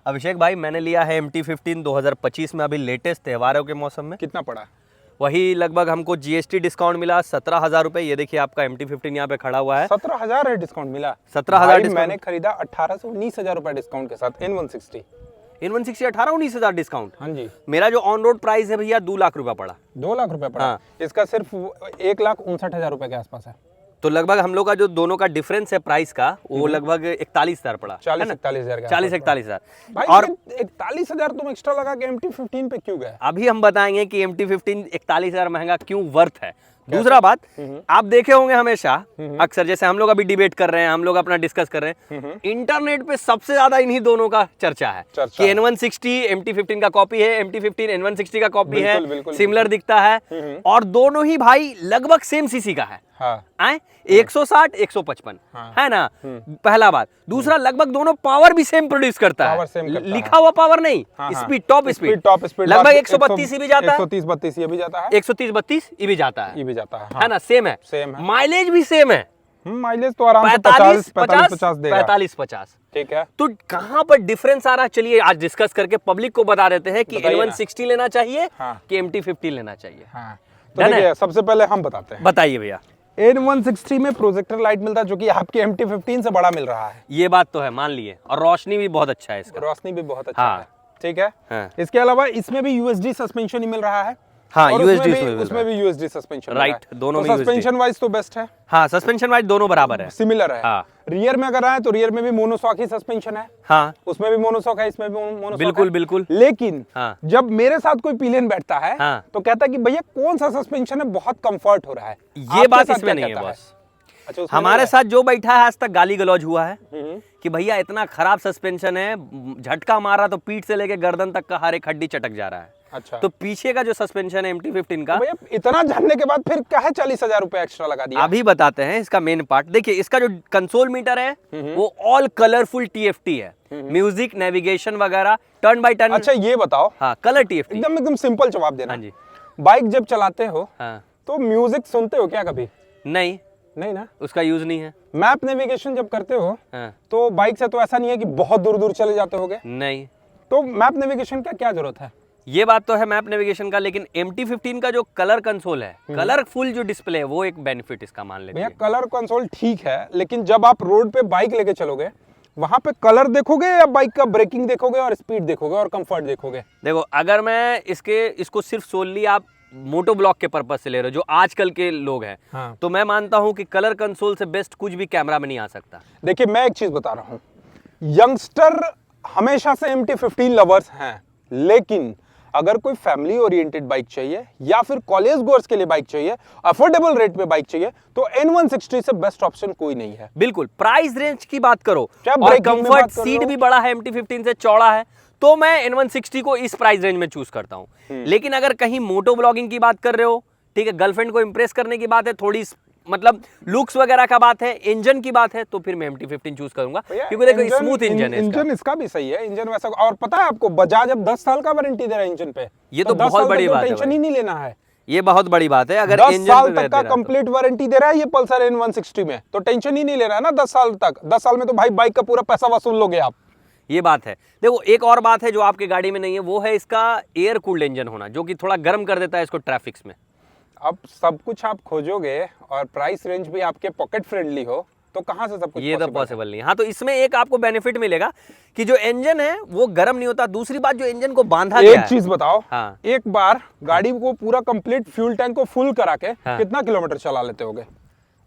अभिषेक भाई मैंने लिया है MT-15 2025 में, अभी लेटेस्ट त्योहारों के मौसम में। कितना पड़ा? वही लगभग हमको GST डिस्काउंट मिला 17,000 रुपए। ये देखिए आपका MT-15 यहाँ पे खड़ा हुआ है। 17,000 है डिस्काउंट मिला? 17,000 मैंने खरीदा 18 से 19,000 रुपए डिस्काउंट के साथ N160। N160 18-19,000 discount. हाँ जी। मेरा जो ऑन रोड प्राइस है भैया 2 लाख रुपए पड़ा। 2 लाख रुपए पड़ा? हाँ। इसका सिर्फ 1,59,000 रुपए के आसपास है। तो लगभग हम लोग का जो दोनों का डिफरेंस है प्राइस का, वो लगभग 41,000 पड़ा। 40-41,000 का। 40-41,000। भाई और 41,000 तुम एक्स्ट्रा लगा के MT-15 पे क्यों गए? अभी हम बताएंगे कि MT-15 41,000 महंगा क्यों वर्थ है। दूसरा बात, आप देखे होंगे हमेशा अक्सर, जैसे हम लोग अभी डिबेट कर रहे हैं, हम लोग अपना डिस्कस कर रहे हैं, इंटरनेट पे सबसे ज्यादा इन्हीं दोनों का चर्चा है कि N160 MT-15 का कॉपी है, MT-15 N160 का कॉपी है, सिमिलर दिखता है और दोनों ही भाई लगभग सेम सीसी का है। हाँ। 160 155 है ना, पहला बात। दूसरा, लगभग दोनों पावर भी सेम प्रोड्यूस करता है, लिखा हुआ पावर नहीं, स्पीड टॉप स्पीड लगभग 132 ईबी जाता है, 130-32 ये भी जाता है, 130-32 ईबी जाता है, है ना, सेम है। माइलेज भी सेम है, माइलेज तो आराम से 45-50 देगा। 45-50 ठीक है। तो कहां पर डिफरेंस आ रहा है, चलिए आज डिस्कस करके पब्लिक को बता देते हैं कि N160 लेना चाहिए कि MT-15 लेना चाहिए। तो देखिए, सबसे पहले हम बताते हैं। बताइए भैया। N160 में प्रोजेक्टर लाइट मिलता है जो कि आपके MT-15 से बड़ा मिल रहा है। ये बात तो है, मान लिए, और रोशनी भी बहुत अच्छा है इसका। रोशनी भी बहुत अच्छा है। ठीक है। इसके अलावा इसमें भी USD सस्पेंशन ही मिल रहा है। हाँ, उसमें भी USD सस्पेंशन, राइट, दोनों में सस्पेंशन वाइज तो बेस्ट है। हाँ, सस्पेंशन वाइज दोनों बराबर है, सिमिलर है। हाँ। रियर में अगर आए तो रियर में भी मोनोशॉक ही सस्पेंशन है। हाँ, उसमें भी मोनोशॉक है, इसमें भी मोनोशॉक बिल्कुल है। बिल्कुल। लेकिन हाँ। जब मेरे साथ कोई पिलियन बैठता है तो कहता है कि भैया कौन सा सस्पेंशन है, बहुत कंफर्ट हो रहा है। ये बात इसमें नहीं है बॉस। अच्छा, हमारे साथ जो बैठा है आज तक गाली गलौज हुआ है कि भैया इतना खराब सस्पेंशन है, झटका मारा तो पीठ से लेके गर्दन तक का हर एक हड्डी चटक जा रहा है। अच्छा। तो पीछे का जो सस्पेंशन है MT-15 का, तो भैया इतना जानने के बाद फिर क्या है 40,000 रुपए एक्स्ट्रा लगा दिया? अभी बताते हैं इसका मेन पार्ट। देखिए, इसका जो कंसोल मीटर है वो ऑल कलरफुल TFT है, म्यूजिक, नेविगेशन वगैरह, टर्न बाय टर्न। अच्छा, ये बताओ। हाँ, कलर TFT। एकदम सिंपल जवाब देना। हाँ जी। बाइक जब चलाते हो हाँ, तो म्यूजिक सुनते हो क्या कभी? नहीं ना, उसका यूज नहीं है। मैप नेविगेशन जब करते हो हाँ, तो बाइक से तो ऐसा नहीं है कि बहुत दूर दूर चले जाते होगे? नहीं। तो मैप नेविगेशन का क्या जरूरत है? ये बात तो है मैप नेविगेशन का, लेकिन MT-15 का जो कलर कंसोल है, कलरफुल जो डिस्प्ले है, वो एक बेनिफिट इसका मान लेते भैया हैं। कलर कंसोल ठीक है, लेकिन जब आप रोड पे बाइक लेके चलोगे वहां पे कलर देखोगे या बाइक का ब्रेकिंग देखोगे और स्पीड देखोगे और कंफर्ट देखोगे? देखो, अगर मैं इसको सिर्फ सोनली आप मोटो ब्लॉग के पर्पज से ले रहे हो, जो आजकल के लोग हैं, तो मैं मानता हूं कि कलर कंसोल से बेस्ट कुछ भी कैमरा में नहीं आ सकता। देखिए, मैं एक चीज बता रहा हूं, यंगस्टर हमेशा से MT-15 लवर्स हैं, लेकिन अगर कोई फैमिली ओरिएंटेड बाइक चाहिए या फिर कॉलेज गोअर्स के लिए बाइक चाहिए, अफोर्डेबल रेट पे बाइक चाहिए, तो N160 से बेस्ट ऑप्शन कोई नहीं है। बिल्कुल, प्राइस रेंज की बात करो और कंफर्ट, सीट भी बड़ा है, MT-15 से चौड़ा है, तो मैं N160 को इस प्राइस रेंज में चूज करता हूं। लेकिन अगर कहीं मोटो ब्लॉगिंग की बात कर रहे हो, ठीक है, गर्लफ्रेंड को इंप्रेस करने की बात है, थोड़ी मतलब लुक्स वगैरह का बात है, इंजन की बात है, तो फिर मैं MT-15 चूज करूंगा, क्योंकि देखो स्मूथ इंजन है। इंजन इसका भी सही है, इंजन वैसा। और पता है आपको, बजाज अब 10 साल का वारंटी दे रहा है इंजन पे। ये तो बहुत बड़ी बात है, टेंशन ही नहीं लेना है। ये बहुत बड़ी बात है। अगर 10 साल तक का कंप्लीट वारंटी दे रहा है ये पल्सर N160 में, तो टेंशन ही नहीं ले रहा है ना 10 साल तक। 10 साल में तो भाई बाइक का पूरा पैसा वसूल लोगे आप। ये बात है। देखो, एक और बात है जो आपके गाड़ी में नहीं है, वो है इसका एयर कूल्ड इंजन होना, जो कि थोड़ा गर्म कर देता है इसको ट्रैफिक में। अब सब कुछ आप खोजोगे और प्राइस रेंज भी आपके पॉकेट फ्रेंडली हो, तो कहां से सब कुछ? ये तो पॉसिबल नहीं। हाँ, तो इसमें एक आपको बेनिफिट मिलेगा कि जो इंजन है वो गर्म नहीं होता। दूसरी बात, जो इंजन को बांधा गया है। एक चीज बताओ। हाँ। एक बार गाड़ी को पूरा कंप्लीट फ्यूल टैंक को फुल करा के कितना किलोमीटर चला लेते होगे?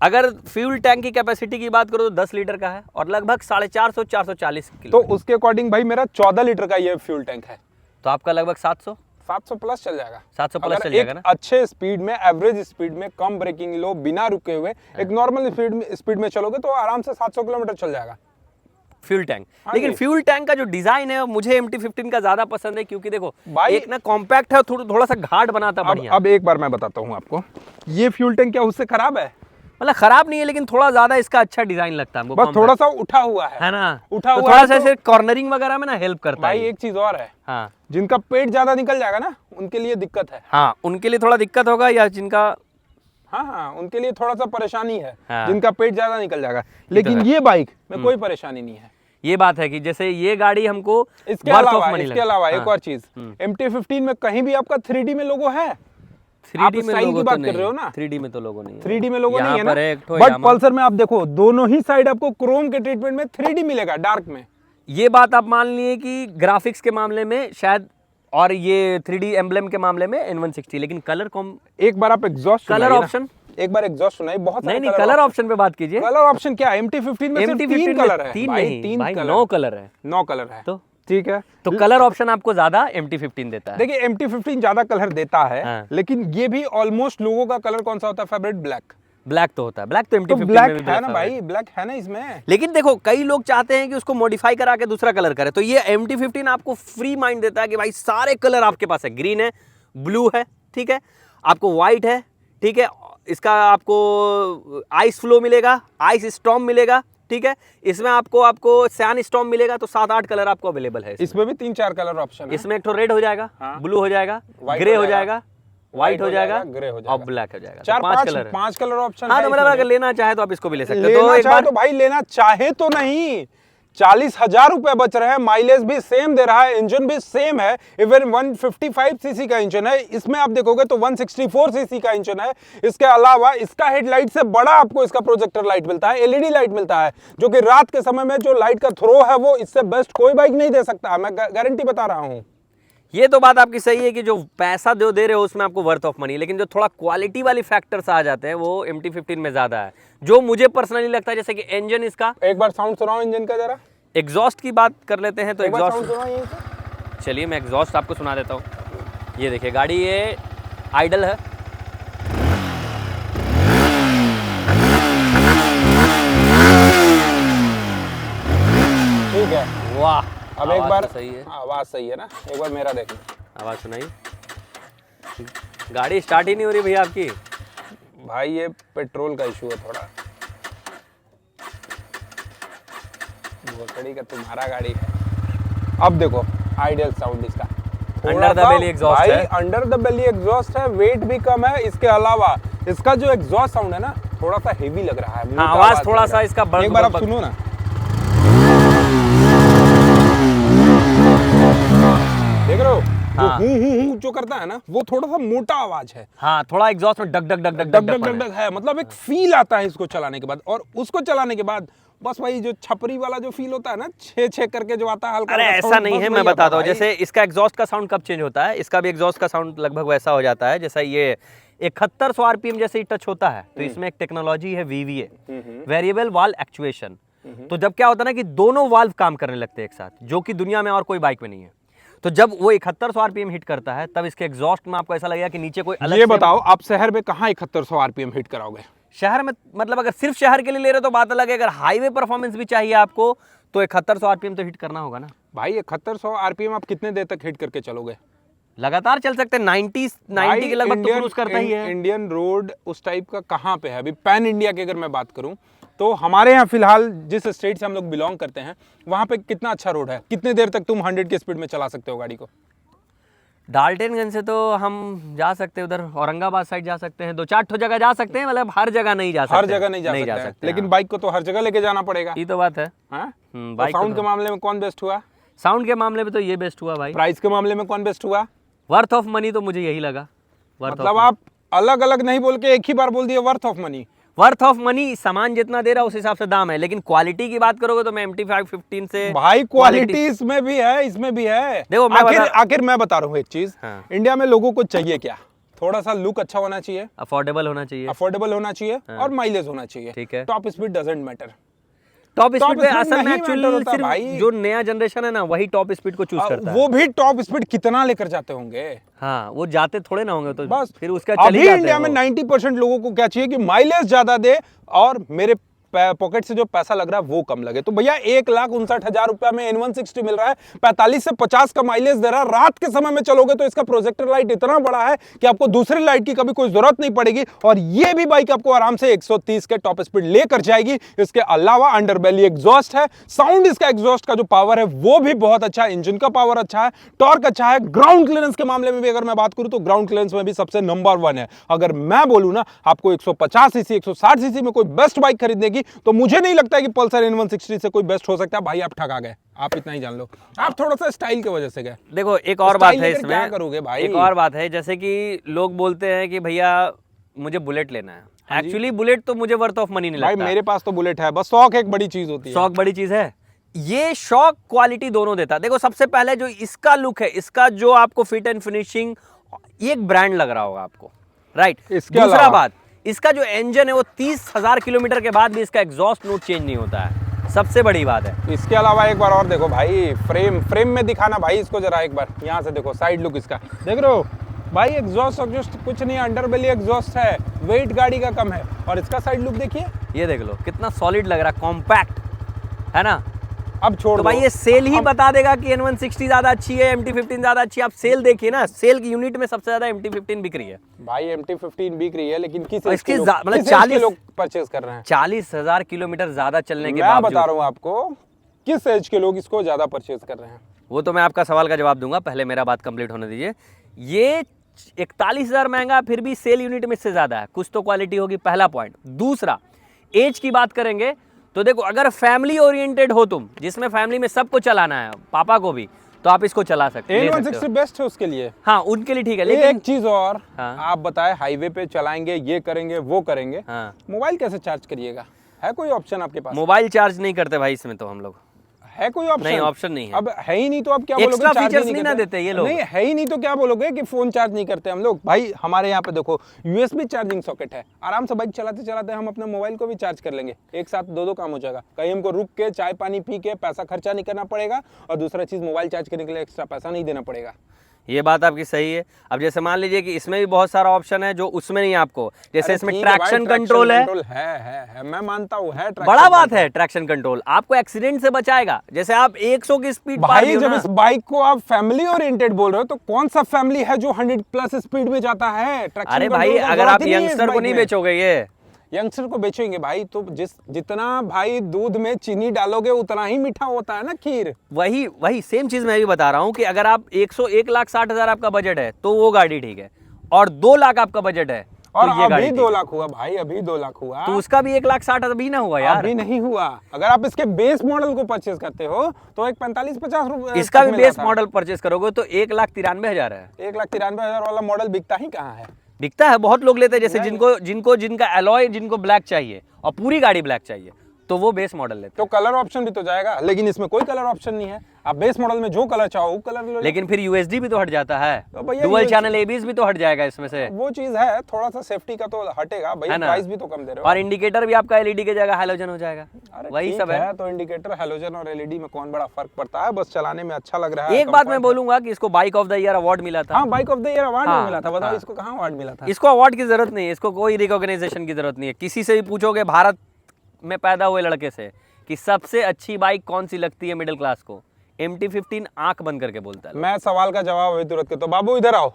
अगर फ्यूल टैंक की कैपेसिटी की बात करो तो 10 लीटर का है और लगभग 450-440 किलो। तो उसके अकॉर्डिंग भाई मेरा 14 लीटर का ये फ्यूल टैंक है, तो आपका लगभग 700 प्लस चल जाएगा। 700 प्लस चल जाएगा ना। अच्छे स्पीड में, एवरेज स्पीड में, कम ब्रेकिंग लो, बिना रुके हुए एक नॉर्मल स्पीड में चलोगे तो आराम से 700 किलोमीटर चल जाएगा फ्यूल टैंक। लेकिन फ्यूल टैंक का जो डिजाइन है मुझे MT-15 का ज्यादा पसंद है, क्योंकि देखो एक ना कॉम्पैक्ट है, थोड़ा सा घाट बनाता बढ़िया। अब एक बार मैं बताता हूँ आपको, ये फ्यूल टैंक क्या उससे खराब है? मतलब खराब नहीं है, लेकिन थोड़ा ज्यादा इसका अच्छा डिजाइन लगता है हमको, बस थोड़ा सा उठा हुआ है ना, उठा तो हुआ थोड़ा है सा ऐसे कॉर्नरिंग वगैरह में ना हेल्प करता है। भाई एक चीज और है, हाँ, जिनका पेट ज्यादा निकल जाएगा ना उनके लिए दिक्कत है। हाँ, उनके लिए थोड़ा दिक्कत होगा, या जिनका हाँ उनके लिए थोड़ा सा परेशानी है, हाँ। जिनका पेट ज्यादा निकल जाएगा। लेकिन ये बाइक में कोई परेशानी नहीं है। ये बात है कि जैसे ये गाड़ी हमको इसके worth of अलावा money इसके लगा। अलावा हाँ। एक और चीज, MT-15 में कहीं भी आपका 3D में लोगो है? आप 3D में स्टाइल की लोगो बात तो कर रहे हो नहीं, ना? 3D में तो लोगो नहीं है। 3D में लोगो नहीं है यहाँ पर ना? एक ठो बट यामा। पल्सर में आप देखो दोनों ही साइड आपको क्रोम के ट्रीटमेंट में 3D मिलेगा डार्क में। ये बात आप मान लिए कि ग्राफिक्स के मामले में शायद, और ये 3D एम्ब्लेम के मामले में N160, लेकिन कलर कॉम एक बार आप एग्जॉस्ट कलर ऑप्शन, एक बार एग्जॉस्ट सुनाइए, बहुत नहीं नहीं कलर ऑप्शन पे बात कीजिए। कलर ऑप्शन क्या है? MT-15 में सिर्फ 3 कलर है तीन भाई, नहीं 3 भाई, कलर, 9 कलर है। 9 कलर है। तो ठीक है, तो कलर ऑप्शन आपको ज्यादा MT-15 देता है। देखिए MT-15 ज्यादा कलर देता है, हाँ। लेकिन ये भी ऑलमोस्ट लोगों का कलर कौन सा होता है फेवरेट? ब्लैक। ब्लैक तो होता है, ब्लैक तो तो MT-15 में ब्लैक भी है black ना है। भाई, ब्लैक है ना इसमें। लेकिन देखो कई लोग चाहते हैं कि उसको मॉडिफाई करा के दूसरा कलर करे, तो ये MT-15 आपको फ्री माइंड देता है कि भाई सारे कलर आपके पास है, ग्रीन है, ब्लू है, ठीक है, आपको व्हाइट है, ठीक है, इसका आपको आइस फ्लो मिलेगा, आइस स्टॉर्म मिलेगा, ठीक है, इसमें आपको सैन स्टॉर्म मिलेगा, तो 7-8 कलर आपको अवेलेबल है इसमें भी 3-4 कलर ऑप्शन है। इसमें एक तो रेड हो जाएगा, हाँ। ब्लू हो जाएगा, White ग्रे हो हो जाएगा, जाएगा, व्हाइट हो जाएगा, ग्रे हो और जाएगा, ब्लैक हो जाएगा। 5 कलर ऑप्शन हाँ, है तो मतलब इसमें। अगर लेना चाहे तो आप इसको भी ले सकते हो। लेना तो एक चाहे बार तो भाई लेना चाहे तो नहीं, 40,000 रुपए बच रहे हैं, माइलेज भी सेम दे रहा है, इंजन भी सेम है, इवन 155 सीसी का इंजन है, इसमें आप देखोगे तो 164 सीसी का इंजन है। इसके अलावा इसका हेडलाइट से बड़ा आपको इसका प्रोजेक्टर लाइट मिलता है, एलईडी लाइट मिलता है, जो कि रात के समय में जो लाइट का थ्रो है वो इससे बेस्ट कोई बाइक नहीं दे सकता, मैं गारंटी बता रहा हूं। ये तो बात आपकी सही है कि जो पैसा जो दे रहे हो उसमें आपको वर्थ ऑफ मनी, लेकिन जो थोड़ा क्वालिटी वाली फैक्टर्स आ जाते हैं वो MT-15 में ज्यादा है, जो मुझे पर्सनली लगता है। जैसे कि इंजन इसका, एक बार साउंड सुनाओ इंजन का जरा, एग्जॉस्ट की बात कर लेते हैं तो एक बार साउंड एग्जॉस्ट, सुनाओ यहीं से। चलिए मैं एग्जॉस्ट आपको सुना देता हूँ। ये देखिए गाड़ी ये आइडल है, ठीक है, वाह, अब एक आवाज़ बार तो सही है, आवाज सही है ना, एक बार मेरा देखना। आवाज़ सुनाई, गाड़ी स्टार्ट ही नहीं हो रही भैया आपकी। भाई ये पेट्रोल का इशू है थोड़ा, भोसड़ी का तुम्हारा गाड़ी है। अब देखो आइडियल साउंड इसका, अंडर द बेली एग्जॉस्ट भाई है, अंडर द बेली एग्जॉस्ट है, वेट भी कम है। इसके अलावा इसका जो एग्जॉस्ट साउंड है ना थोड़ा सा हेवी लग रहा है, हाँ, आवाज थोड़ा सा इसका बड़, एक बार आप सुनो ना, देख रहे हो हाँ। हूं जो करता है ना वो थोड़ा सा मोटा आवाज है, हाँ, थोड़ा एग्जॉस्ट में डग डग डग डग डग डग डग डग है, मतलब एक फील आता है इसको चलाने के बाद। और उसको चलाने के बाद बस वही जो छपरी वाला जो फील होता है ना, छे छे करके जो आता है हल्का, अरे हल्का ऐसा sound, नहीं बस है, वही मैं आता बताता हूँ। भाई। जैसे इसका एग्जॉस्ट का साउंड कब चेंज होता है, इसका भी एग्जॉस्ट का साउंड लगभग वैसा हो जाता है जैसा ये 7100 आरपीएम जैसे ही टच होता है, तो इसमें एक टेक्नोलॉजी है VVA, वेरिएबल वाल्व एक्चुएशन। तो जब क्या होता है ना कि दोनों वाल्व काम करने लगते हैं एक साथ, जो कि दुनिया में और कोई बाइक में नहीं है। तो जब वो 7100 आरपीएम हिट करता है तब इसके एग्जॉस्ट में आपको ऐसा लगेगा कि नीचे कोई अलग ये से- बताओ आप शहर में कहाँ 7100 आरपीएम हिट कराओगे? शहर में, मतलब अगर सिर्फ शहर के लिए ले रहे हो तो बात अलग है, अगर हाईवे परफॉर्मेंस भी चाहिए आपको तो 7100 आरपीएम तो हिट करना होगा ना। भाई 7100 आरपीएम आप कितने देर तक हिट करके चलोगे? लगातार चल सकते हैं, 90 के लगभग तो क्रूज करता ही है। इंडियन रोड उस टाइप का कहाँ पे है? अभी पैन इंडिया की अगर मैं बात करूं तो हमारे यहाँ फिलहाल जिस स्टेट से हम लोग बिलोंग करते हैं वहां पे कितना अच्छा रोड है, कितने देर तक तुम 100 की स्पीड में चला सकते हो गाड़ी को? डाल्टनगंज से तो हम जा सकते हैं, उधर औरंगाबाद साइड जा सकते हैं, 2-4 जगह जा सकते हैं, मतलब हर जगह नहीं जा सकते, हर जगह नहीं जा सकते, लेकिन हाँ। बाइक को तो हर जगह लेके जाना पड़ेगा। ये तो बात है। हाँ? बाइक साउंड के मामले में कौन बेस्ट हुआ? साउंड के मामले में तो ये बेस्ट हुआ भाई। प्राइस के मामले में कौन बेस्ट हुआ? वर्थ ऑफ मनी तो मुझे यही लगा। मतलब आप अलग अलग नहीं बोल के एक ही बार बोल दिए worth of money. Worth of money, सामान जितना दे रहा है उस हिसाब से दाम है, लेकिन क्वालिटी की बात करोगे तो मैं MT-15 से भाई क्वालिटी इसमें भी है, इसमें भी है। देखो मैं आखिर मैं बता रहा हूँ एक चीज, हाँ। इंडिया में लोगों को चाहिए क्या? थोड़ा सा लुक अच्छा होना चाहिए, अफोर्डेबल होना चाहिए, अफोर्डेबल होना चाहिए और माइलेज होना चाहिए। ठीक है। Top speed doesn't matter. Top speed पे speed असल में नहीं एक्चुअली matter होता सिर्फ भाई। जो नया जनरेशन है ना वही टॉप स्पीड को चूज करता है। वो भी टॉप स्पीड कितना लेकर जाते होंगे? हाँ, वो जाते थोड़े ना होंगे, तो बस फिर उसका चल ही अभी जाते इंडिया हैं में वो। 90% लोगों को क्या चाहिए कि माइलेज ज्यादा दे और मेरे पॉकेट से जो पैसा लग रहा है वो कम लगे। तो भैया 1,59,000 रुपया में N160 मिल रहा है, 45 से 50 का माइलेज दे रहा है। रात के समय में चलोगे तो इसका प्रोजेक्टर लाइट इतना बड़ा है कि आपको दूसरी लाइट की कभी कोई जरूरत नहीं पड़ेगी और ये भी बाइक आपको आराम से 130 के टॉप स्पीड लेकर जाएगी। इसके अलावा अंडरबेली एग्जॉस्ट है, साउंड इसका एग्जॉस्ट का जो पावर है वो भी बहुत अच्छा है, इंजन का पावर अच्छा है, टॉर्क अच्छा है। ग्राउंड क्लियरेंस के मामले में भी अगर मैं बात करूं तो ग्राउंड क्लियरेंस में भी सबसे नंबर 1 है। अगर मैं बोलूं ना आपको 150 सीसी 160 सीसी में कोई बेस्ट बाइक खरीदने की की, तो मुझे नहीं लगता है कि पल्सर N160 से कोई बेस्ट हो सकता है। भाई आप ठगा गए, आप इतना ही जान लो, आप थोड़ा सा स्टाइल की वजह से गए। देखो एक और बात है इसमें, क्या करोगे भाई? एक और बात है, जैसे कि लोग बोलते हैं कि भैया मुझे बुलेट लेना है। एक्चुअली बुलेट तो मुझे वर्थ ऑफ मनी नहीं लगता। भाई मेरे पास तो बुलेट है, बस शौक एक बड़ी चीज होती है। शौक बड़ी चीज है, ये शौक क्वालिटी दोनों देता है। देखो सबसे पहले जो इसका लुक है, इसका जो आपको फिट एंड फिनिशिंग, ये एक ब्रांड लग रहा होगा आपको, राइट। दूसरा बात, इसका जो इंजन है वो 30,000 किलोमीटर के बाद भी इसका एग्जॉस्ट नोट चेंज नहीं होता है, सबसे बड़ी बात है। इसके अलावा एक बार और देखो भाई, फ्रेम में दिखाना भाई इसको जरा एक बार, यहाँ से देखो साइड लुक इसका, देख रहे हो भाई, एग्जॉस्ट कुछ नहीं, अंडरबेली एग्जॉस्ट है, वेट गाड़ी का कम है। और इसका साइड लुक देखिए, ये देख लो कितना सॉलिड लग रहा है, कॉम्पैक्ट है ना। अब छोड़ तो दो, भाई ये सेल ही बता देगा कि N160 ज्यादा अच्छी है, MT-15 ज्यादा अच्छी है। आप सेल देखिए ना, सेल की यूनिट में सबसे ज्यादा MT-15 बिक रही है। भाई MT-15 बिक रही है, लेकिन किस इसके एज मतलब के 40 लोग परचेज कर रहे हैं? 40,000 किलोमीटर ज्यादा चलने के मैं बावजूद। बता रहा हूँ आपको, किस एज के लोग इसको ज्यादा परचेज कर रहे हैं। वो तो मैं आपका सवाल का जवाब दूंगा, पहले मेरा बात कंप्लीट होने दीजिए। ये 41,000 महंगा, फिर भी सेल यूनिट में इससे ज्यादा है, कुछ तो क्वालिटी होगी, पहला पॉइंट। दूसरा, एज की बात करेंगे तो देखो, अगर फैमिली ओरिएंटेड हो तुम, जिसमें फैमिली में सबको चलाना है, पापा को भी, तो आप इसको चला सकते हो। N160 बेस्ट है उसके लिए। हाँ, उनके लिए ठीक है, लेकिन लेकिन एक चीज और, हाँ। आप बताएं, हाईवे पे चलाएंगे, ये करेंगे, वो करेंगे, हाँ, मोबाइल कैसे चार्ज करिएगा? है कोई ऑप्शन आपके पास? मोबाइल चार्ज नहीं करते भाई इसमें, तो हम लोग है कोई ऑप्शन? नहीं, ऑप्शन नहीं है। अब है ही नहीं तो आप क्या बोलोगे? एक्स्ट्रा चार्ज फीचर्स ही नहीं ना करते? देते ये लोग। नहीं है ही नहीं तो क्या बोलोगे कि फोन चार्ज नहीं करते हम लोग? भाई हमारे यहाँ पे देखो USB चार्जिंग सॉकेट है, आराम से बाइक चलाते चलाते हम अपने मोबाइल को भी चार्ज कर लेंगे, एक साथ दो काम हो जाएगा। कहीं हमको रुक के चाय पानी पी के पैसा खर्चा नहीं करना पड़ेगा, और दूसरा चीज मोबाइल चार्ज करने के लिए एक्स्ट्रा पैसा नहीं देना पड़ेगा। ये बात आपकी सही है। अब जैसे मान लीजिए कि इसमें भी बहुत सारा ऑप्शन है जो उसमें नहीं है आपको, जैसे इसमें ट्रैक्शन कंट्रोल है, मैं मानता हूँ है, बड़ा बात है। ट्रैक्शन कंट्रोल आपको एक्सीडेंट से बचाएगा। जैसे आप 100 की स्पीड भाई जब इस बाइक को आप फैमिली ओरिएंटेड बोल रहे हो, तो कौन सा फैमिली है जो 100+ स्पीड में जाता है? अरे भाई, अगर आप यंगस्टर को नहीं बेचोगे, ये यंगस्टर को बेचेंगे भाई, तो जितना भाई दूध में चीनी डालोगे उतना ही मीठा होता है ना खीर। वही सेम चीज मैं भी बता रहा हूँ कि अगर आप 1,60,000 आपका बजट है तो वो गाड़ी ठीक है, और 2 लाख आपका बजट है और तो ये गाड़ी अभी 2 लाख हुआ भाई, अभी 2 लाख हुआ, तो उसका भी 1,60,000 अभी ना हुआ यार, अभी नहीं हुआ। अगर आप इसके बेस मॉडल को परचेज करते हो तो एक 45-50 रुपए इसका भी बेस मॉडल परचेज करोगे तो 1,93,000 है। 1,93,000 वाला मॉडल बिकता ही कहाँ है? बिकता है, बहुत लोग लेते हैं, जैसे जिनका एलॉय, जिनको ब्लैक चाहिए और पूरी गाड़ी ब्लैक चाहिए, तो वो बेस मॉडल लेते हैं। तो कलर ऑप्शन भी तो जाएगा, लेकिन इसमें कोई कलर ऑप्शन नहीं है। आप बेस मॉडल में जो कलर चाहो वो कलर लो। लेकिन फिर USD भी तो हट जाता है, तो भैया डुअल चैनल ABS भी तो हट जाएगा इसमें से। वो चीज है, थोड़ा सा सेफ्टी का तो हटेगा भैया, प्राइस भी तो कम दे रहे हो। और इंडिकेटर भी आपका LED के जगह हैलोजन हो जाएगा, वही सब है। तो इंडिकेटर, हैलोजन और LED में कौन बड़ा फर्क पड़ता है? बस चलाने में अच्छा लग रहा है। एक बात मैं बोलूंगा कि इसको bike of the year award मिला था। हाँ, bike of the year award मिला था। बताओ इसको कहाँ अवार्ड मिला था? इसको अवार्ड की जरूरत नहीं है, इसको कोई रिकॉग्नाइजेशन की जरूरत नहीं है। किसी से भी पूछोगे भारत में पैदा हुए लड़के से कि सबसे अच्छी बाइक कौन सी लगती है मिडिल क्लास को, MT-15 आंख बंद करके बोलता है। मैं सवाल का जवाब अभी तुरंत करता हूं। बाबू इधर आओ,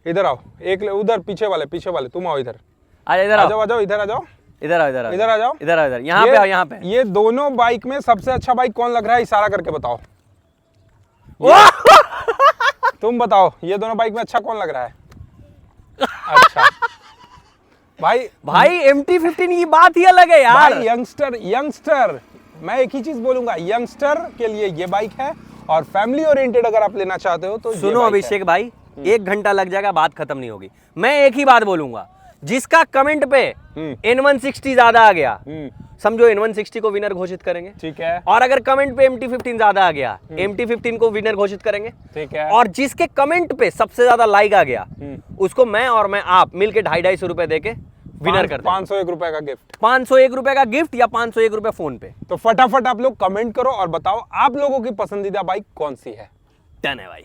इधर आओ, एक उधर पीछे वाले तुम आओ इधर, इधर आओ, आ जाओ, इधर आ जाओ, इधर आओ, इधर आओ, इधर आ जाओ, इधर आओ, इधर, यहाँ पे आओ, यहाँ पे। ये दोनों बाइक में सबसे अच्छा बाइक कौन लग रहा है? इशारा करके बताओ। तुम बताओ, ये दोनों बाइक में अच्छा कौन लग रहा है? अच्छा भाई MT-15 की बात ही अलग है यार। भाई यंगस्टर, मैं एक ही चीज बोलूंगा, यंगस्टर के लिए ये बाइक है, और फैमिली ओरिएंटेड अगर आप लेना चाहते हो तो सुनो अभिषेक भाई, 1 घंटा लग जाएगा, बात खत्म नहीं होगी। मैं एक ही बात बोलूंगा, जिसका कमेंट पे N160 ज्यादा आ गया, समझो N160 को विनर घोषित करेंगे, ठीक है। और अगर कमेंट पे MT-15 ज्यादा आ गया, MT-15 को विनर घोषित करेंगे, ठीक है। और जिसके कमेंट पे सबसे ज्यादा लाइक आ गया, उसको मैं आप मिलके 250-250 रुपए देके विनर करते हैं। 501 रुपए का गिफ्ट, 501 रुपए का गिफ्ट, या 501 रुपए फोन पे। तो फटाफट आप लोग कमेंट करो और बताओ आप लोगों की पसंदीदा बाइक कौन सी है। डन है भाई।